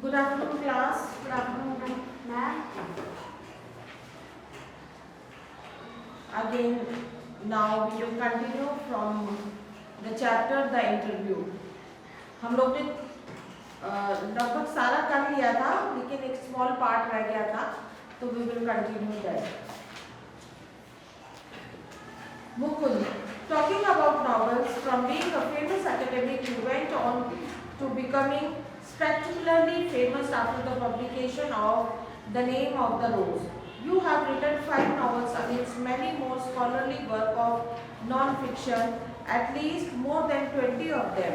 Good afternoon, class. Good afternoon, ma'am. Again, now we will continue from the chapter the interview. हम लोग ने लगभग सारा कर लिया था, लेकिन एक स्मॉल पार्ट रह गया था, तो we will continue that. Mukund, talking about novels, from being a famous academic, he went on to becoming spectacularly famous after the publication of The Name of the Rose. You have written 5 novels against many more scholarly work of non-fiction, at least more than 20 of them.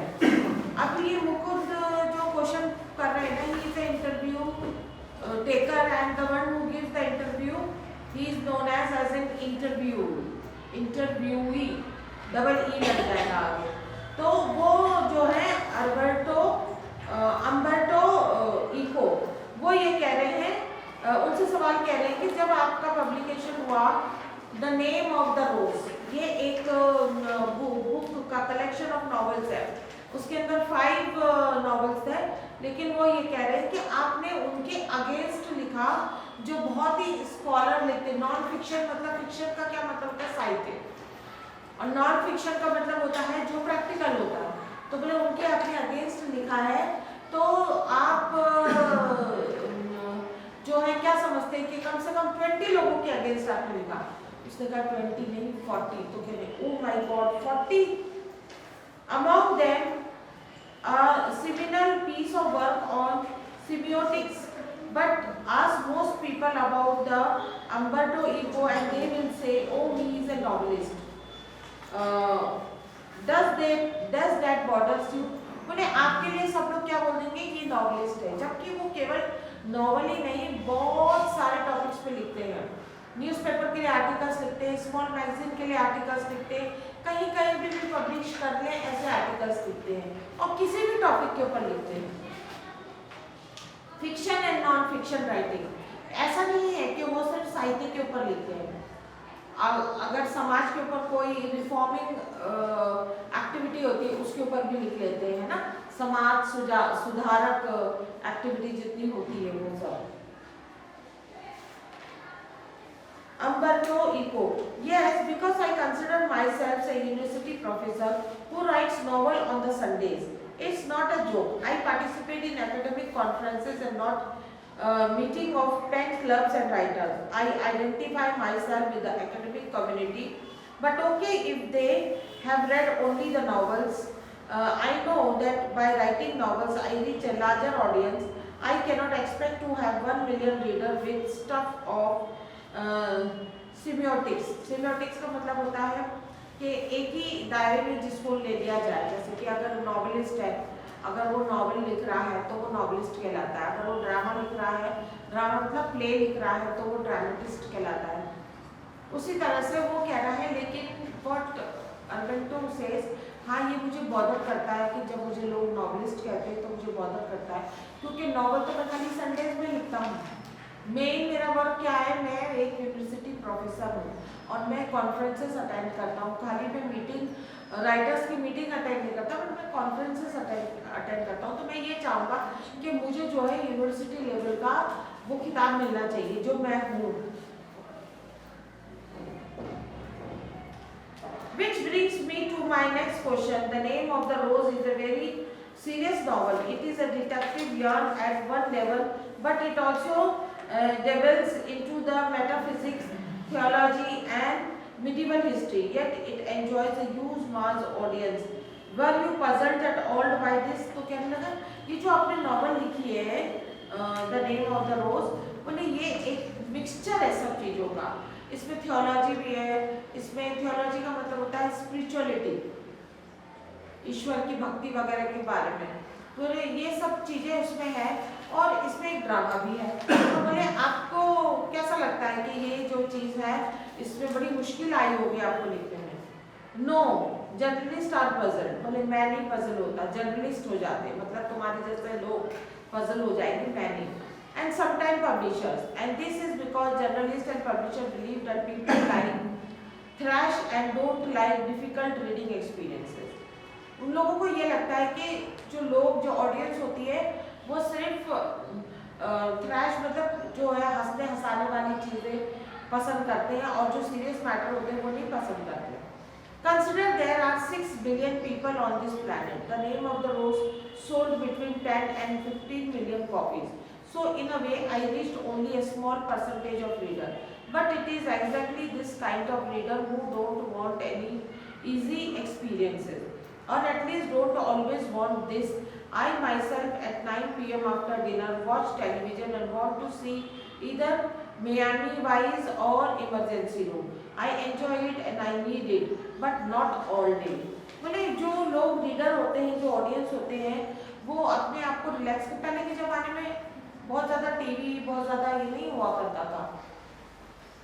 अब ये मुकुंद जो question कर रहे हैं ना, he is the interview taker and the one who gives the interview, he is known as an interviewee, double E लग जाएगा आगे. तो वो जो है अम्बर्टो इको, वो ये कह रहे हैं, उनसे सवाल कह रहे हैं कि जब आपका पब्लिकेशन हुआ द नेम ऑफ द रोज, ये एक बुक का कलेक्शन ऑफ नॉवेल्स है, उसके अंदर 5 नॉवेल्स है, लेकिन वो ये कह रहे हैं कि आपने उनके अगेंस्ट लिखा जो बहुत ही स्कॉलर लिखते हैं. नॉन फिक्शन मतलब, फिक्शन का क्या मतलब होता है? साहित्य. और नॉन फिक्शन का मतलब होता है जो प्रैक्टिकल होता है. तो बोले उनके अपने अगेंस्ट लिखा है, तो आप जो है क्या समझते हैं कि कम से कम 20 लोगों के अगेंस्ट आपने लिखा. उसने कहा 20 नहीं 40. तो कह रहे oh my God 40. Among them a seminal piece of work on semiotics, but ask most people about the Umberto Eco and they will say, oh, he is a novelist. Does that bothers you? बोले आपके लिए सब लोग क्या बोल देंगे, ये novelist है, जबकि वो केवल नॉवल ही नहीं, बहुत सारे टॉपिक्स पे लिखते हैं. न्यूज़पेपर के लिए आर्टिकल्स लिखते हैं, स्मॉल मैगजीन के लिए आर्टिकल्स लिखते हैं, कहीं कहीं भी पब्लिश कर ले ऐसे आर्टिकल्स लिखते हैं, और किसी भी टॉपिक के ऊपर लिखते हैं. Fiction and non fiction writing, ऐसा नहीं है कि वो सिर्फ साहित्य के ऊपर लिखते हैं. अगर समाज के ऊपर कोई रिफॉर्मिंग एक्टिविटी होती है उसके ऊपर भी लिख लेते हैं ना. समाज सुधारक एक्टिविटी जितनी होती है वो सब. Umberto Eco, yes, because I consider myself a university professor who writes novel on the Sundays. It's not a joke. I participate in academic conferences and not meeting of pen clubs and writers. I identify myself with the academic community, but okay if they have read only the novels. I know that by writing novels I reach a larger audience. I cannot expect to have 1 million readers with stuff of semiotics. Semiotics का मतलब होता है कि एक ही दायरे में जिसको ले लिया जाए. जैसे कि अगर नॉवेलिस्ट है, अगर वो नॉवेल लिख रहा है तो वो नॉवेलिस्ट कहलाता है. अगर वो ड्रामा लिख रहा है, ड्रामा मतलब प्ले लिख रहा है, तो वो ड्रामेटिस्ट कहलाता है. उसी तरह से वो कह रहा है. लेकिन व्हाट अम्बर्टो सेज, हाँ ये मुझे बॉदर करता है कि जब मुझे लोग नॉवेलिस्ट कहते हैं तो मुझे बॉदर करता है, क्योंकि नॉवल तो मैं खाली संडेज में लिखता हूँ. मेन मेरा वर्क क्या है, मैं एक यूनिवर्सिटी प्रोफेसर हूँ और मैं कॉन्फ्रेंसेस अटेंड करता हूँ. खाली मैं मीटिंग राइटर्स की मीटिंग अटेंड नहीं करता, बट मैं कॉन्फ्रेंसेस अटेंड करता हूँ. तो मैं ये चाहूँगा कि मुझे जो है यूनिवर्सिटी लेवल का वो खिताब मिलना चाहिए जो मैं हूँ. Which brings me to my next question. The Name of the Rose is a very serious novel. It is a detective yarn at one level, but it also delves into the metaphysics, theology and medieval history, yet it enjoys a huge mass audience. Were you puzzled at all by this? तो कहने लगा ये जो आपने novel लिखी है the name of the रोज, बोले ये एक मिक्सचर है सब चीज़ों का. इसमें थियोलॉजी भी है. इसमें थियोलॉजी का मतलब होता है स्पिरिचुअलिटी, ईश्वर की भक्ति वगैरह के बारे में. तो ये सब चीज़ें उसमें है और इसमें एक ड्रामा भी है. तो बोले आपको कैसा लगता है कि ये जो चीज़ है इसमें बड़ी मुश्किल आई होगी आपको लिखने में? No, journalist are puzzle. बोले मैं नहीं पजल होता, जर्नलिस्ट हो जाते, मतलब तुम्हारे जैसे लोग पजल हो जाएंगे, मैं नहीं. And sometime publishers, and this is because journalist and publisher believe that people like trash and don't like difficult reading experiences. उन लोगों को ये लगता है कि जो लोग लोग जो ऑडियंस होती है वो सिर्फ थ्रैश मतलब जो है हंसने हंसाने वाली चीज़ें पसंद करते हैं और जो सीरियस मैटर होते हैं वो नहीं पसंद करते। Consider there are 6 billion people on this planet. The name of the rose sold between 10 and 15 million copies. So in a way I reached only a small percentage of reader. But it is exactly this kind of reader who don't want any easy experiences. Or at least don't always want this. I myself at 9 p.m. after dinner watch television and want to see either Miami Vice or Emergency Room. I enjoy it and I need it, but not all day. बोले जो लोग reader होते हैं, जो audience होते हैं, वो अपने आप को रिलैक्स कर, पहले के ज़माने में बहुत ज़्यादा टीवी, बहुत ज़्यादा ये नहीं हुआ करता था,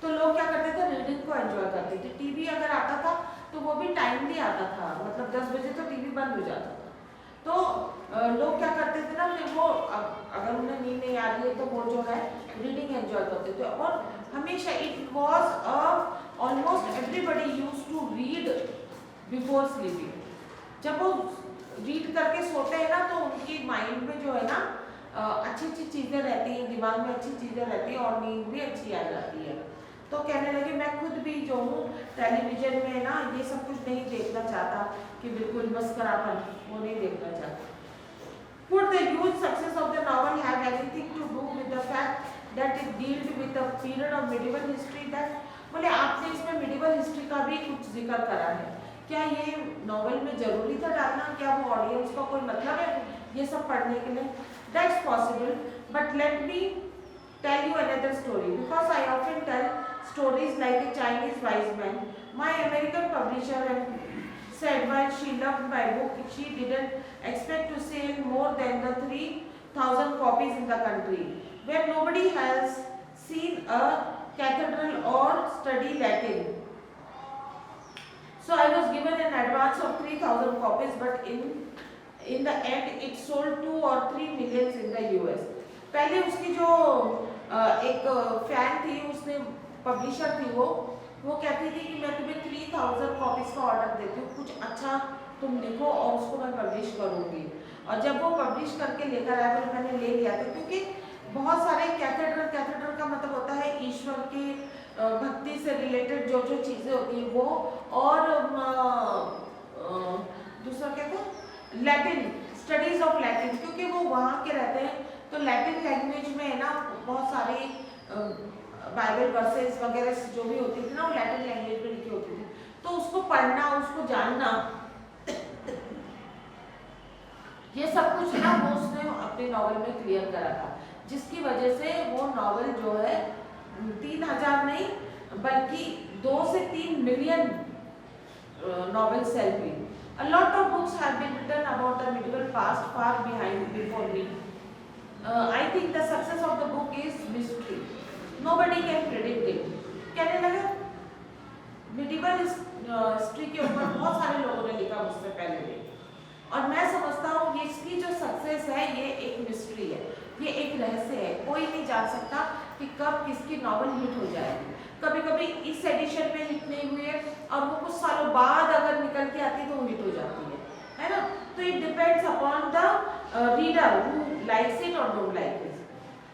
तो लोग क्या करते थे, रीडिंग को एंजॉय करते थे। टीवी अगर आता था तो वो भी टाइमली आता था, मतलब 10 बजे तो टीवी बंद हो जाता था। तो लोग क्या करते थे ना, फिर वो अगर उन्हें नींद नहीं आ रही है तो वो जो है रीडिंग एंजॉय करते थे। और हमेशा it was almost everybody use to read before sleeping. जब वो रीड करके सोते हैं ना तो उनकी माइंड में जो है ना अच्छी अच्छी चीज़ें रहती हैं, दिमाग में अच्छी चीज़ें रहती हैं और नींद भी अच्छी आ जाती है। तो कहने लगे मैं खुद भी जो हूँ टेलीविज़न में ना ये सब कुछ नहीं देखना चाहता कि बिल्कुल मस्करापन, वो नहीं देखना चाहता। Would the huge success of the novel have anything to do with the fact that it dealt with a period of medieval history? That बोले आपने इसमें medieval history का भी कुछ जिक्र करा है, क्या ये नॉवल में जरूरी था डालना? क्या वो ऑडियंस का कोई मतलब है ये सब पढ़ने के लिए? That's possible, but let me tell you another story because I often tell stories like a Chinese wise man. My American publisher said while she loved my book, she didn't expect to sell more than the 3,000 copies in the country, where nobody has seen a cathedral or study Latin. So I was given an advance of 3,000 copies, but in the end it sold 2 or 3 millions in the US. पहले उसकी जो एक fan थी, उसने publisher थी, वो कहती थी कि मैं तुम्हें 3,000 कॉपीज का ऑर्डर देती हूँ, कुछ अच्छा तुम लिखो और उसको मैं पब्लिश करूँगी। और जब वो पब्लिश करके लेकर आया तो मैंने ले लिया था, क्योंकि बहुत सारे कैथेड्रल का मतलब होता है ईश्वर की भक्ति से रिलेटेड जो जो चीज़ें होती हैं वो, और दूसरा क्या था, लैटिन, स्टडीज ऑफ लैटिन, क्योंकि वो वहाँ के रहते हैं तो लैटिन लैंग्वेज में है ना बहुत सारी बाइबल वर्सेस वगैरह जो भी होती थी ना वो लैटिन लैंग्वेज में लिखी होती थी, तो उसको पढ़ना, उसको जानना, ये सब कुछ ना वो उसने अपने नॉवल में क्लियर करा था, जिसकी वजह से वो नॉवल जो है 3,000 नहीं बल्कि 2 से 3 मिलियन नॉवेल सेल हुई। A lot of books have been written about the medieval past far behind before me. I think the success of the book is mystery. Nobody can predict it. कहने लगा medieval history के ऊपर बहुत सारे लोगों ने लिखा मुझसे पहले भी, और मैं समझता हूँ ये इसकी जो सक्सेस है ये एक मिस्ट्री है, ये एक रहस्य है, कोई नहीं जान सकता कि कब किसकी नॉवल हिट हो जाएगी। कभी कभी इस एडिशन में हिट नहीं हुई है और वो कुछ सालों बाद अगर निकल के आती है तो वो हिट हो जाती है ना। तो it depends upon the reader who likes it और don't like it.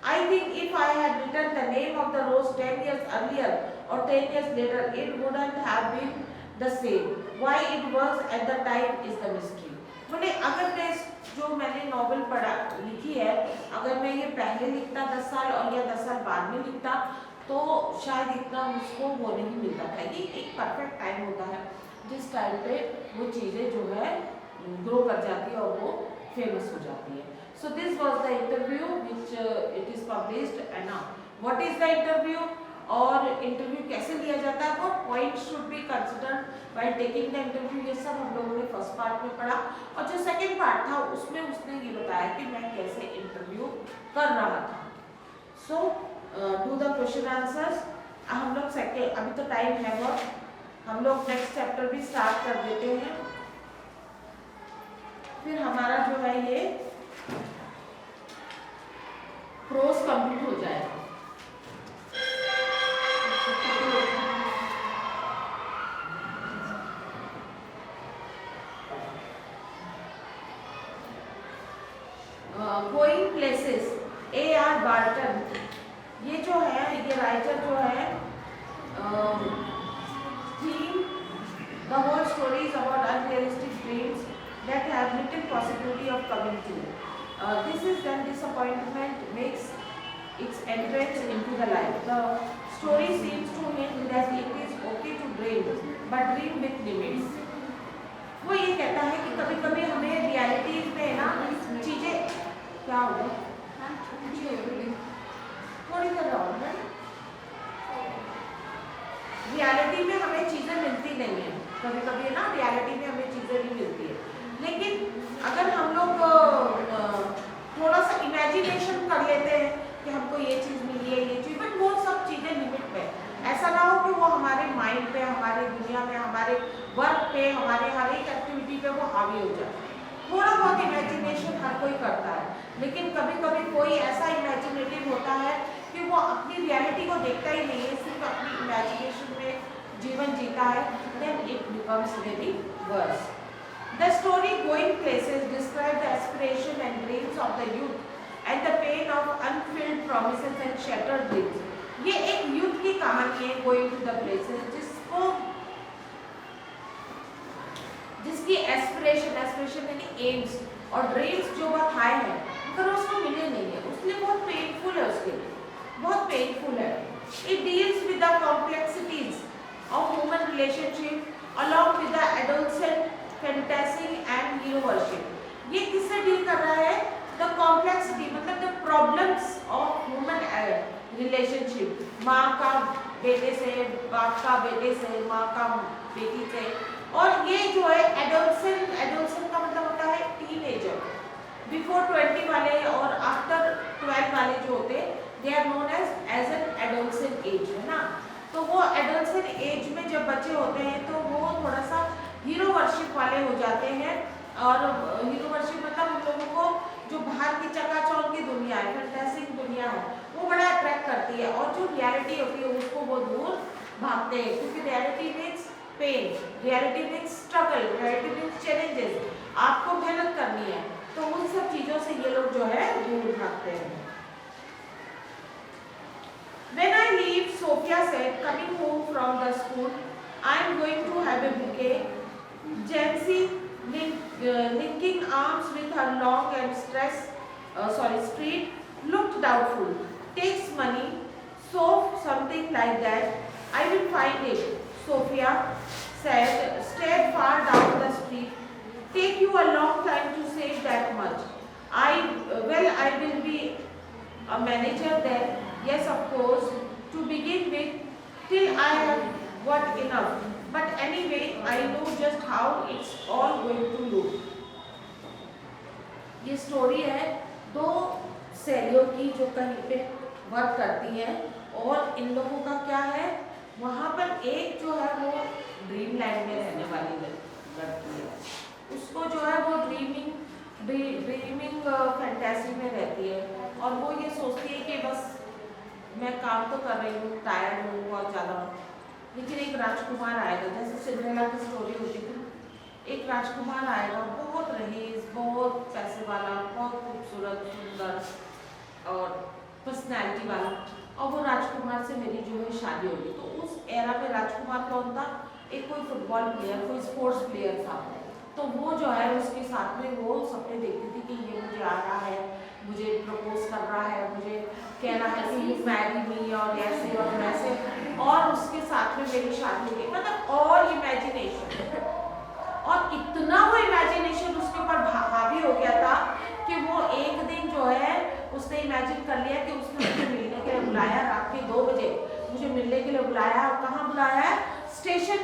I think if I had written the name of the rose 10 years earlier or 10 years later, it wouldn't have been the same. Why it works at the time is the mystery. बोले अगर मैं जो मैंने novel पढ़ा लिखी है, अगर मैं ये पहले लिखता 10 साल और या 10 साल बाद में लिखता तो शायद इतना उसको वो नहीं मिलता था। ये एक परफेक्ट टाइम होता है जिस टाइम पे वो चीज़ें जो है ग्रो कर जाती है और वो फेमस हो जाती है। So this was the interview which it is published, and now what is the interview और इंटरव्यू कैसे लिया जाता है, what points should be considered while taking the interview, ये सब हम लोगों ने फर्स्ट पार्ट में पढ़ा। और जो सेकंड पार्ट था उसमें उसने ये बताया कि मैं कैसे इंटरव्यू कर रहा था। So do the question answers। हम लोग सेकंड, अभी तो टाइम है बहुत, हम लोग नेक्स्ट चैप्टर भी स्टार्ट कर देते हैं, फिर हमारा जो है ये प्रोज कंप्लीट हो जाएगा। Going places, A.R. बार्टन, ये जो है, ये राइटर जो है, theme the whole story is about unrealistic dreams that have little possibility of coming true. This is when disappointment makes its entrance into the life. The story seems to hint that it is okay to dream, but dream with limits. वो ये कहता है कि कभी कभी हमें reality में ना चीजें, क्या होगा, थोड़ी देर और है, रियलिटी में हमें चीजें मिलती नहीं है, कभी कभी ना रियलिटी में हमें चीजें नहीं मिलती है, लेकिन अगर हम लोग थोड़ा सा इमेजिनेशन कर लेते हैं कि हमको ये चीज़ मिली है, ये चीज़, बट वो सब चीज़ें लिमिट पे, ऐसा ना हो कि वो हमारे माइंड पे, हमारे दुनिया में, हमारे वर्क पे, हमारे हर एक एक्टिविटी पे वो हावी हो जाए। थोड़ा बहुत इमेजिनेशन हर कोई करता है, लेकिन कभी कभी कोई ऐसा इमेजिनेटिव होता है कि वो अपनी रियलिटी को देखता ही नहीं है, सिर्फ अपनी इमेजिनेशन में जीवन जीता है, then it becomes very worse. The story Going Places describes the aspiration and dreams of the youth and the pain of unfulfilled promises and shattered dreams. ये एक youth की कहानी है, Going to the Places, जिसकी aspiration यानी aims और dreams जो वो खाए हैं, पर उसको मिले नहीं है, उसलिए बहुत painful है, उसके लिए बहुत painful है। It deals with the complexities of human relationship along with the adolescent fantasy and hero worship. ये किससे डील कर रहा है? द कॉम्प्लेक्सिटी, मतलब the problems of human relationship, माँ का बेटे से, बाप का बेटे से, माँ का बेटी से, और ये जो है एडोलसेंट का मतलब होता है टीनेजर, बिफोर 20 वाले और आफ्टर 12 वाले जो होते हैं, they are known as an adolescent age, है ना। तो वो एडोलसेंट एज में जब बच्चे होते हैं तो वो थोड़ा सा हीरो वर्शिप वाले हो जाते हैं, और हीरो वर्शिप मतलब उन लोगों को जो बाहर की चकाचौंध की दुनिया है, फैंटेसिक दुनिया है, वो बड़ा अट्रैक्ट करती है, और जो रियलिटी होती है उसको वो दूर भागते हैं, क्योंकि reality means pain, reality means struggle, reality means challenges, आपको मेहनत करनी है, तो उन सब चीजों से ये लोग जो है दूर भागते हैं। When I leave, Sophia said, coming home from the school, I am going to have a bouquet. Jancy, linking arms with her long and straight, looked doubtful. Takes money, so something like that. I will find it, Sophia said, stared far down the street. Take you a long time to save that much. I will be a manager there. Yes, of course, to begin with, till I have got enough. But anyway, I know just how it's all going to look. ये story है दो सहेलियों की जो कहीं पे work करती हैं, और इन लोगों का क्या है, वहाँ पर एक जो है वो ड्रीम लैंड में रहने वाली लड़की है, उसको जो है वो ड्रीमिंग फैंटेसी में रहती है, और वो ये सोचती है कि बस मैं काम तो कर रही हूँ, टायर्ड हूँ बहुत ज़्यादा, लेकिन एक राजकुमार आएगा, जैसे सिंड्रेला की स्टोरी होती थी, एक राजकुमार आएगा, बहुत रईस, बहुत पैसे वाला, बहुत खूबसूरत, सुंदर और पर्सनैलिटी वाला, और वो राजकुमार से मेरी जो है शादी होगी। तो उस एरा में राजकुमार कौन था? एक कोई फुटबॉल प्लेयर, कोई स्पोर्ट्स प्लेयर था, तो वो जो है उसके साथ में वो सपने देखती थी कि ये मुझे आ रहा है, मुझे प्रपोज कर रहा है, मुझे कह रहा है कि यू मैरी मी और ऐसे और वैसे, और उसके साथ में मेरी शादी होगी, मतलब और इमेजिनेशन, और इतना वो इमेजिनेशन उसके ऊपर हावी हो गया था कि वो एक दिन जो है उसने इमेजिन कर लिया कि उसने मुझे मिलने के लिए बुलाया, रात के 2 बजे मुझे मिलने के लिए बुलाया, और कहाँ बुलाया है? स्टेशन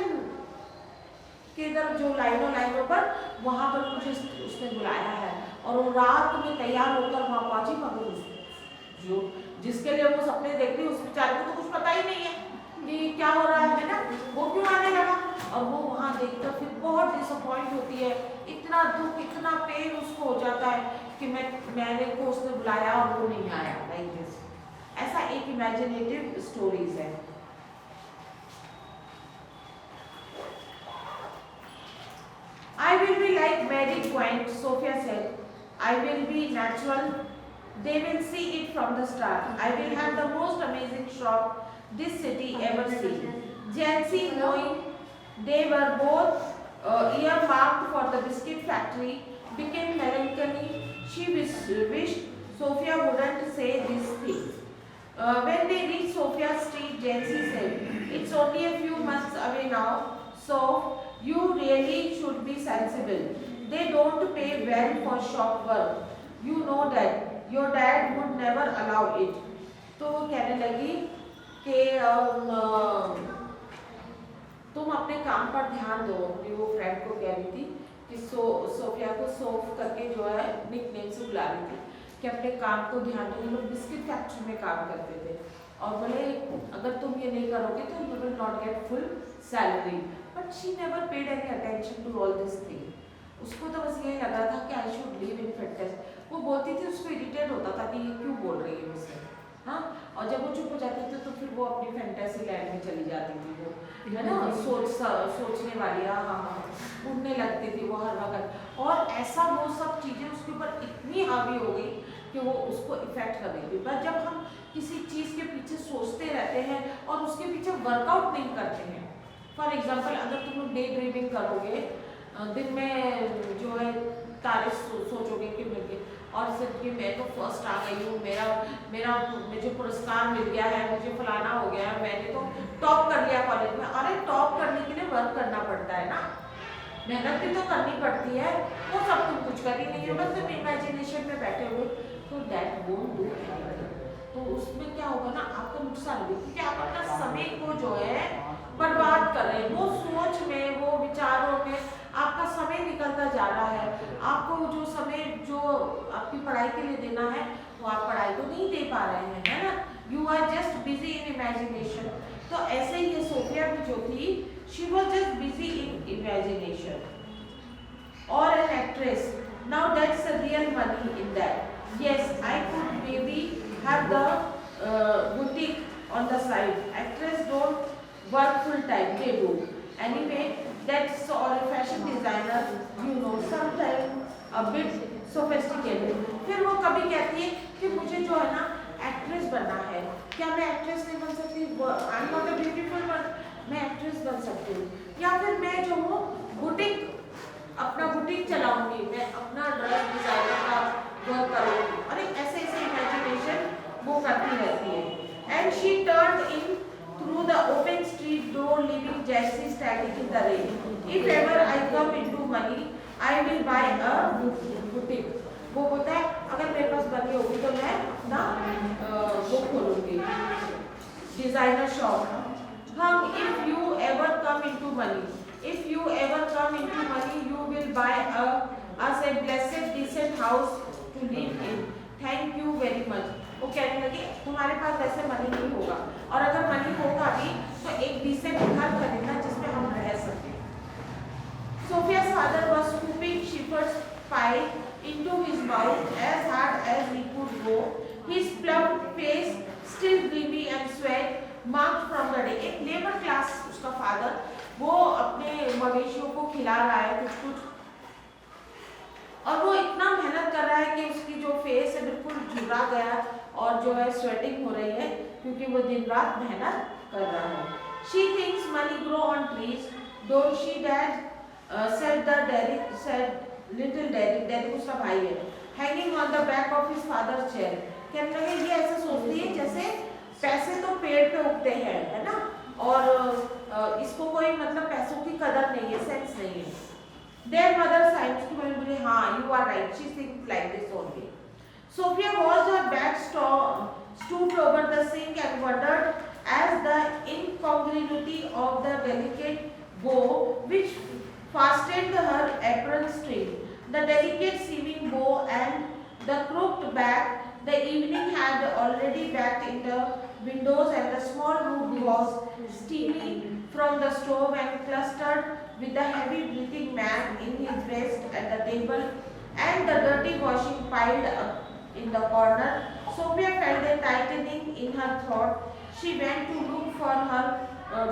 के इधर जो लाइनों पर, वहाँ पर मुझे उसने बुलाया है, और वो रात में तैयार होकर वहाँ पहुंची, मगर जो जिसके लिए वो सपने देख रही, उस बेचारे को तो कुछ पता ही नहीं है कि क्या हो रहा है ना, वो क्यों आने लगा, और वो वहाँ देखकर फिर बहुत डिसअपॉइंट होती है, इतना दुख, इतना पेन उसको हो जाता है कि मैंने को उसने बुलाया और वो नहीं आया, लाइक दिस। ऐसा एक इमेजिनेटिव स्टोरीज है। I will be like Mary Quant, Sophia said. I will be natural. They will see it from the start. I will have the most amazing shop this city ever seen. Jancy, knowing they were both earmarked for the biscuit factory, became melancholy. She wished Sophia wouldn't say these things. When they reached Sophia Street, Jancy said, "It's only a few months away now, so you really should be sensible. They don't pay well for shop work. You know that. Your dad would never allow it." तो वो कहने लगी कि तुम अपने काम पर ध्यान दो। अपनी वो फ्रेंड को कह रही थी कि सोफिया को सोफ करके जो है निकनेम से बुला रही थी कि अपने काम को ध्यान दो। लोग बिस्किट फैक्ट्री में काम करते थे और बोले अगर तुम ये नहीं करोगे तो you will not get full salary. But she never paid any attention to all this thing. उसको तो बस यही लगा था कि I should live in fitness. वो बोलती थी, उसको इरिटेट होता था कि ये क्यों बोल रही है मुझसे, हाँ। और जब वो चुप हो जाती थी तो फिर वो अपनी फैंटेसी लैंड में चली जाती थी, वो है ना, सोचने वाली, हाँ, उड़ने लगती थी वो हर वक्त। और ऐसा वो सब चीज़ें उसके ऊपर इतनी हावी हो गई कि वो उसको इफेक्ट कर रही थी। पर जब हम किसी चीज़ के पीछे सोचते रहते हैं और उसके पीछे वर्कआउट नहीं करते हैं, फॉर एग्जाम्पल अगर तुम लोग डे ड्रीमिंग करोगे, दिन में जो है तारे सोचोगे कि मिल गए और सिर्फ कि मैं तो फर्स्ट आ गई हूँ, मेरा मुझे पुरस्कार मिल गया है, मुझे फलाना हो गया है, मैंने तो टॉप कर लिया कॉलेज में। अरे टॉप करने के लिए वर्क करना पड़ता है ना, मेहनत भी तो करनी पड़ती है। वो सब तुम कुछ कर ही नहीं हो, बस तुम इमेजिनेशन में बैठे हो, तो दैट वोंट डू एनीथिंग। तो उसमें क्या होगा ना, आपका नुकसान होगा क्योंकि आप अपना समय को जो है बर्बाद कर रहे हैं। वो सोच में, वो विचारों में आपका समय निकलता जा रहा है। आपको जो समय जो आपकी पढ़ाई के लिए देना है वो आप पढ़ाई तो नहीं दे पा रहे हैं, है ना। You are just busy in imagination. तो ऐसे ही ये सोफिया भी जो थी, she was just busy in imagination. और an actress, now that's a real money in that. Yes, I could maybe have the boutique on the side. Actress don't work full time, they do anyway. That's or a fashion designer, you know, sometimes a bit sophisticated. फिर वो कभी कहती है कि मुझे जो है ना एक्ट्रेस बनना है। क्या मैं एक्ट्रेस नहीं बन सकती? I am not a beautiful, but मैं एक्ट्रेस बन सकती हूँ। या फिर मैं जो हूँ बुटीक, अपना बुटीक चलाऊंगी, मैं अपना ड्रेस डिजाइनर का वर्क करूँगी। और ऐसे ऐसे इमेजिनेशन वो करती रहती है। And she turned in through the open street door, leaving Jessie standing in the rain. If ever I come into money, I will buy a boutique. वो बोलता है अगर मेरे पास बनी होगी तो मैं अपना वो खोलूंगी, डिजाइनर शॉप। हम if you ever come into money, if you ever come into money, you will buy us a blessed decent house to live in. Thank you very much. वो कहने लगी तुम्हारे पास वैसे मनी नहीं होगा, और अगर मनी होगा भी तो एक डिसेंट घर खरीदना जिसमें हम रह सकें। Sophia's father was scooping shepherd's pie into his mouth as hard as he could go. His plump face still dreamy and sweat marked from the day. एक लेबर क्लास उसका फादर, वो अपने मवेशियों को खिला रहा है कुछ कुछ, और वो इतना मेहनत कर रहा है कि उसकी जो फेस है बिल्कुल झुर्रा गया और जो है स्वेटिंग हो रही है क्योंकि वो दिन रात मेहनत कर रहा है। She thinks money grow on trees, don't she, Dad? Said the Derek, said little Derek, Derek उसका भाई है, hanging on the back of his father's chair. कहने लगे ये ऐसा सोचती है जैसे पैसे तो पेड़ पे उगते हैं, है ना, और इसको कोई मतलब पैसों की कदर नहीं है, सेंस नहीं है। Their mother sighed, उसकी मम्मी बोली हाँ you are right, she thinks like this only. Sophia washed her back, stooped over the sink and wondered as the incongruity of the delicate bow which fastened her apron string, the delicate seeming bow and the crooked back. The evening had already backed in the windows and the small room was steamy from the stove and clustered with the heavy breathing man in his vest at the table and the dirty washing piled up in the corner. Sophia felt a tightening in her throat. She went to look for her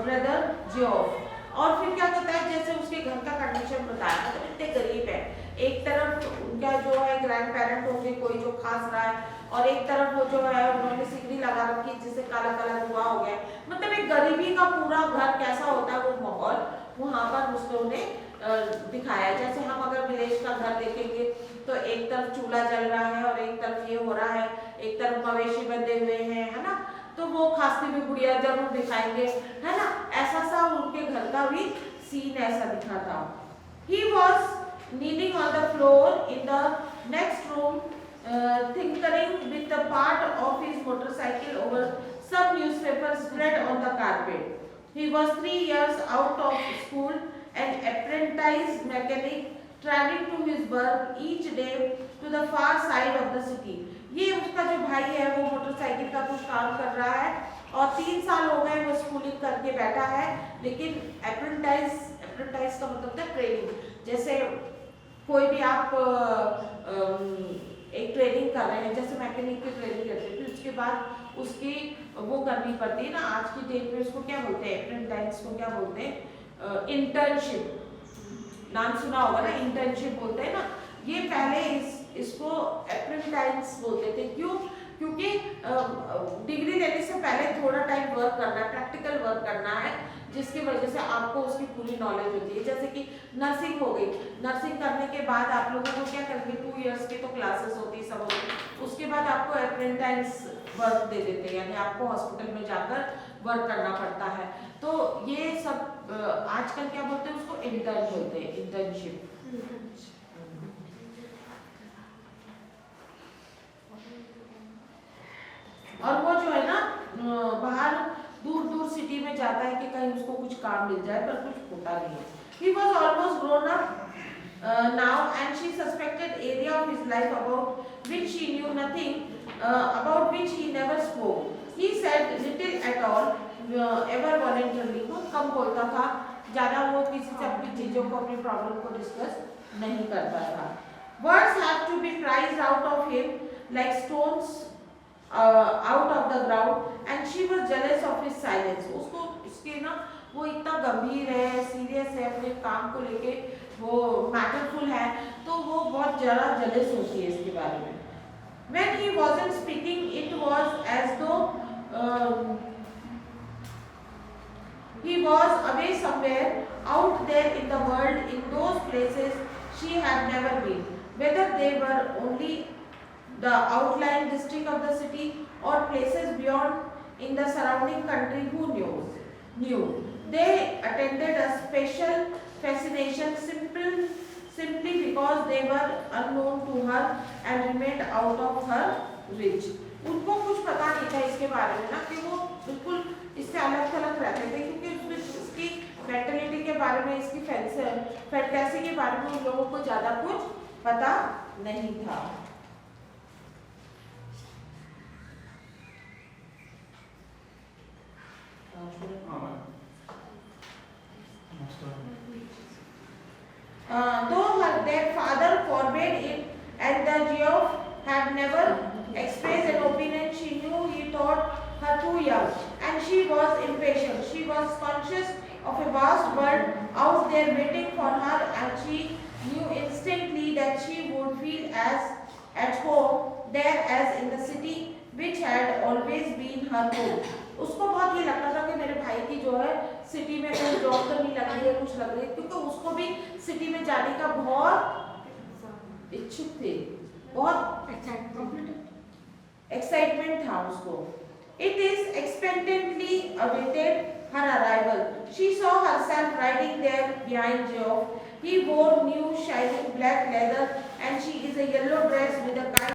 brother Geoff. और फिर क्या होता है, जैसे उसके घर का condition बताया, तो इतने गरीब है, एक तरफ उनका जो है ग्रैंड पेरेंट होंगे, कोई जो खास रहा है, और एक तरफ वो जो है उन्होंने सिगड़ी लगा रखी जिससे काला काला धुआं हो गया। मतलब एक गरीबी का पूरा घर कैसा होता है वो माहौल वहाँ पर उसको ने दिखाया। जैसे हम अगर विलेज का घर देखेंगे तो एक तरफ चूल्हा जल रहा है और एक तरफ ये हो रहा है, एक तरफ मवेशी बंधे हुए हैं, है ना, तो वो खांसती हुई गुड़िया जरूर दिखाएंगे, है ना। ऐसा सा उनके घर का भी सीन ऐसा दिखा था। He was kneeling on the floor in the next room, tinkering with the part of his motorcycle over some newspapers spread on the carpet. He was 3 years out of school, an apprentice mechanic, traveling to his work each day to the far side of the city. ये उसका जो भाई है वो motorcycle का कुछ काम कर रहा है और 3 साल हो गए वो स्कूलिंग करके बैठा है, लेकिन अप्रेंटाइज का मतलब था ट्रेनिंग। जैसे कोई भी आप एक ट्रेनिंग कर रहे हैं, जैसे मैकेनिक की ट्रेनिंग करते हैं, फिर उसके बाद उसकी वो करनी पड़ती है ना, आज की डेट में उसको क्या बोलते हैं, अप्रेंटाइज को क्या बोलते हैं, इंटर्नशिप। नाम सुना होगा ना, इंटर्नशिप बोलते हैं ना। ये पहले इसको अप्रेंटाइज बोलते थे। क्यों? क्योंकि डिग्री लेने से पहले थोड़ा टाइम वर्क करना है, प्रैक्टिकल वर्क करना है, जिसकी वजह से आपको उसकी पूरी नॉलेज होती है। जैसे कि नर्सिंग हो गई, नर्सिंग करने के बाद आप लोगों को क्या करेंगे, 2 इयर्स की तो क्लासेस होती है, सब होती है, उसके बाद आपको अप्रेंटाइज वर्क दे देते हैं, यानी आपको हॉस्पिटल में जाकर वर्क करना पड़ता है। तो ये सब आजकल क्या बोलते हैं, उसको इंटर्न बोलते हैं, इंटर्नशिप। और वो जो है ना बाहर दूर दूर सिटी में जाता है कि कहीं उसको कुछ काम मिल जाए, पर कुछ होता नहीं है। He was almost grown up now and she suspected area of his life about which she knew nothing, about which he never spoke. He said little at all, ever voluntarily. बहुत कम बोलता था, ज़्यादा वो किसी से अपनी चीज़ों को, अपनी प्रॉब्लम को डिस्कस नहीं करता था। Words have to be prized out of him like stones out of the ground and she was jealous of his silence. उसको इसके ना वो इतना गंभीर है, सीरियस है, अपने काम को लेके वो मैटरफुल है, तो वो बहुत ज़्यादा jealous होती है इसके बारे में। When he wasn't speaking, it was as though he was away somewhere out there in the world, in those places she had never been, whether they were only the outlying district of the city or places beyond in the surrounding country. Who knew? They attended a special fascination simply because they were unknown to her and remained out of her reach. उनको कुछ पता नहीं था इसके बारे में ना, कि वो बिल्कुल इससे अलग थलग रहते थे, क्योंकि उसमें इसकी मेंटलिटी के बारे में, इसकी फैंटेसी के बारे में उन लोगों को ज़्यादा कुछ पता नहीं था। Though their father forbade it and the Geoff had never expressed an opinion, she knew he thought her too young and she was impatient. She was conscious of a vast world out there waiting for her and she knew instantly that she would feel as at home there as in the city which had always been her home. उसको बहुत ये लगता था कि मेरे भाई की जो है सिटी में कोई जॉब तो नहीं लग रही है, कुछ लग रही है, क्योंकि उसको भी सिटी में जाने का बहुत इच्छुक थे, बहुत एक्साइटमेंट था उसको। It is expectantly awaited her arrival. She saw herself riding there behind Geoff. He wore new shining black leather and she is a yellow dress with a kind